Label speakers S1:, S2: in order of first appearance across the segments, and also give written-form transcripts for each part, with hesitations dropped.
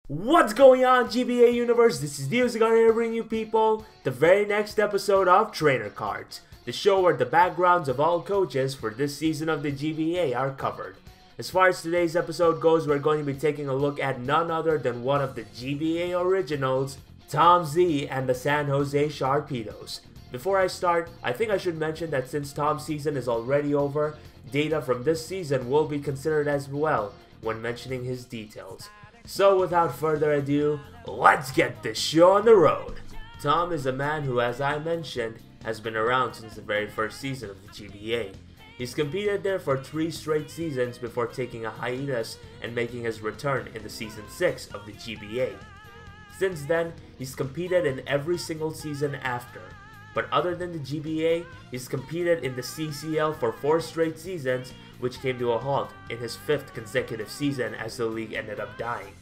S1: What's going on, GBA universe? This is TheUzigunner here bringing you people the very next episode of Trainer Cards, the show where the backgrounds of all coaches for this season of the GBA are covered. As far as today's episode goes, we're going to be taking a look at none other than one of the GBA originals, TomZ and the San Jose Sharpedos. Before I start, I think I should mention that since Tom's season is already over, data from this season will be considered as well when mentioning his details. So without further ado, let's get this show on the road! Tom is a man who, as I mentioned, has been around since the very first season of the GBA. He's competed there for 3 straight seasons before taking a hiatus and making his return in the season 6 of the GBA. Since then, he's competed in every single season after. But other than the GBA, he's competed in the CCL for 4 straight seasons, which came to a halt in his 5th consecutive season as the league ended up dying.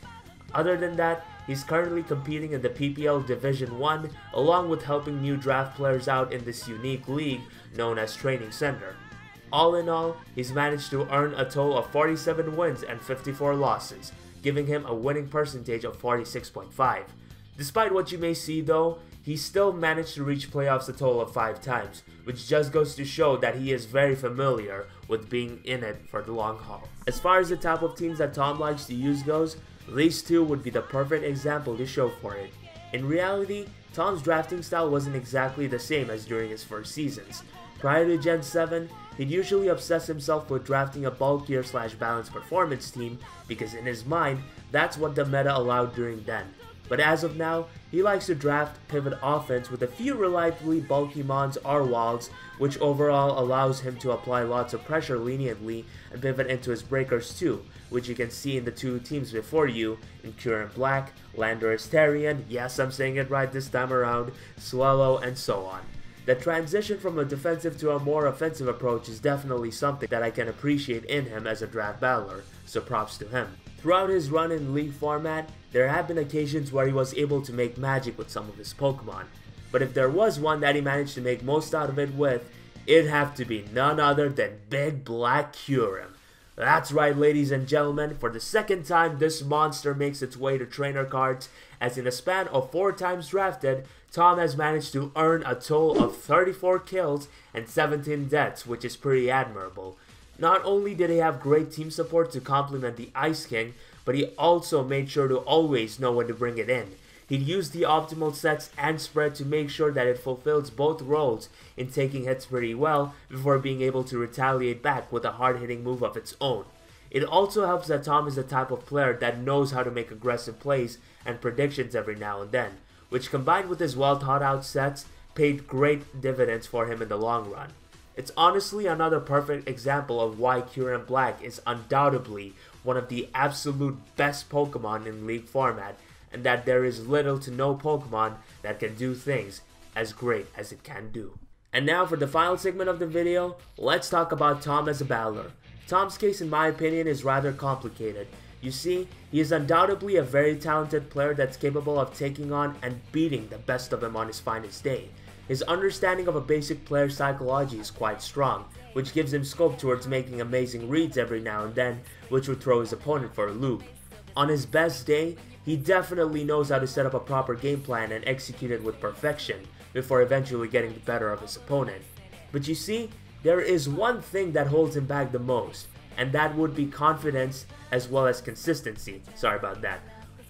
S1: Other than that, he's currently competing in the PPL Division 1 along with helping new draft players out in this unique league known as Training Center. All in all, he's managed to earn a total of 47 wins and 54 losses, giving him a winning percentage of 46.5. Despite what you may see though, he still managed to reach playoffs a total of 5 times, which just goes to show that he is very familiar with being in it for the long haul. As far as the type of teams that Tom likes to use goes, these two would be the perfect example to show for it. In reality, Tom's drafting style wasn't exactly the same as during his first seasons. Prior to Gen 7, he'd usually obsess himself with drafting a bulkier / balanced performance team because in his mind, that's what the meta allowed during then. But as of now, he likes to draft pivot offense with a few reliably bulky mons or wilds, which overall allows him to apply lots of pressure leniently and pivot into his breakers too, which you can see in the 2 teams before you, in Current Black, Landorus Tarian, yes I'm saying it right this time around, Swallow, and so on. The transition from a defensive to a more offensive approach is definitely something that I can appreciate in him as a draft battler, so props to him. Throughout his run in League format, there have been occasions where he was able to make magic with some of his Pokemon, but if there was one that he managed to make most out of it with, it'd have to be none other than Big Black Kyurem. That's right, ladies and gentlemen, for the second time this monster makes its way to trainer cards, as in a span of 4 times drafted, Tom has managed to earn a total of 34 kills and 17 deaths, which is pretty admirable. Not only did he have great team support to complement the Ice King, but he also made sure to always know when to bring it in. He'd use the optimal sets and spread to make sure that it fulfills both roles in taking hits pretty well before being able to retaliate back with a hard-hitting move of its own. It also helps that Tom is the type of player that knows how to make aggressive plays and predictions every now and then, which combined with his well thought out sets paid great dividends for him in the long run. It's honestly another perfect example of why Current Black is undoubtedly one of the absolute best Pokemon in League format, and that there is little to no Pokemon that can do things as great as it can do. And now for the final segment of the video, let's talk about Tom as a battler. Tom's case in my opinion is rather complicated. You see, he is undoubtedly a very talented player that's capable of taking on and beating the best of him on his finest day. His understanding of a basic player psychology is quite strong, which gives him scope towards making amazing reads every now and then, which would throw his opponent for a loop. On his best day, he definitely knows how to set up a proper game plan and execute it with perfection, before eventually getting the better of his opponent. But you see, there is one thing that holds him back the most, and that would be confidence as well as consistency. Sorry about that.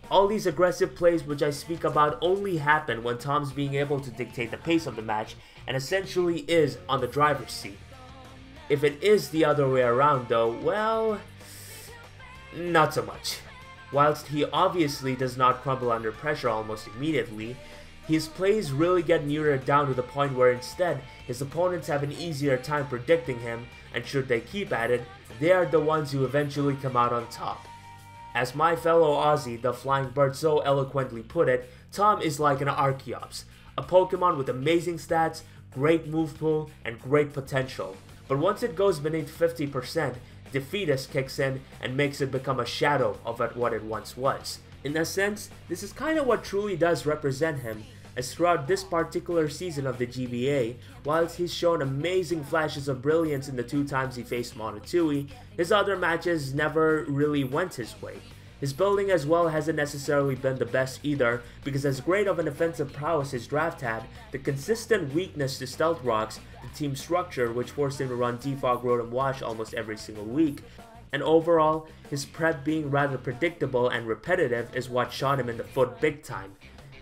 S1: All these aggressive plays which I speak about only happen when Tom's being able to dictate the pace of the match and essentially is on the driver's seat. If it is the other way around though, well, not so much. Whilst he obviously does not crumble under pressure almost immediately, his plays really get neutered down to the point where instead his opponents have an easier time predicting him, and should they keep at it, they are the ones who eventually come out on top. As my fellow Aussie, the Flying Bird, so eloquently put it, Tom is like an Archeops, a Pokemon with amazing stats, great move pool, and great potential. But once it goes beneath 50%, Defeatist kicks in and makes it become a shadow of what it once was. In a sense, this is kind of what truly does represent him, as throughout this particular season of the GBA, whilst he's shown amazing flashes of brilliance in the 2 times he faced Monotui, his other matches never really went his way. His building as well hasn't necessarily been the best either, because as great of an offensive prowess his draft had, the consistent weakness to stealth rocks, the team structure which forced him to run defog, rotom, wash almost every single week, and overall, his prep being rather predictable and repetitive is what shot him in the foot big time.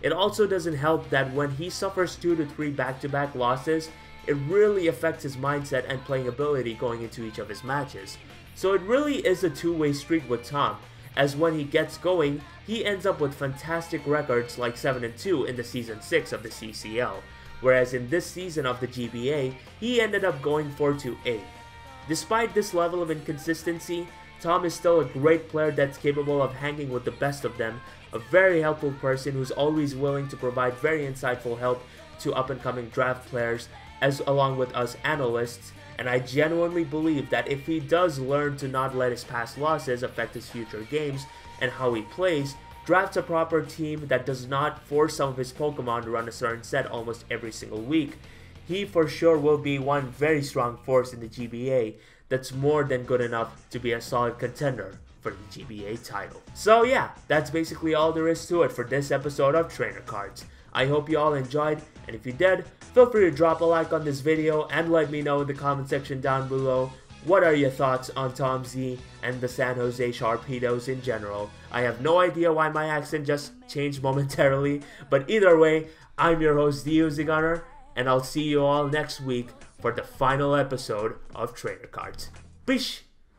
S1: It also doesn't help that when he suffers 2 to 3 back-to-back losses, it really affects his mindset and playing ability going into each of his matches. So it really is a two-way street with Tom, as when he gets going, he ends up with fantastic records like 7-2 in the Season 6 of the CCL, whereas in this season of the GBA, he ended up going 4-8. Despite this level of inconsistency, Tom is still a great player that's capable of hanging with the best of them, a very helpful person who's always willing to provide very insightful help to up-and-coming draft players, as along with us analysts, and I genuinely believe that if he does learn to not let his past losses affect his future games and how he plays, drafts a proper team that does not force some of his Pokemon to run a certain set almost every single week, he for sure will be one very strong force in the GBA that's more than good enough to be a solid contender for the GBA title. So yeah, that's basically all there is to it for this episode of Trainer Cards. I hope you all enjoyed, and if you did, feel free to drop a like on this video and let me know in the comment section down below what are your thoughts on TomZ and the San Jose Sharpedos in general. I have no idea why my accent just changed momentarily, but either way, I'm your host TheUzigunner, and I'll see you all next week for the final episode of Trainer Cards. Peace!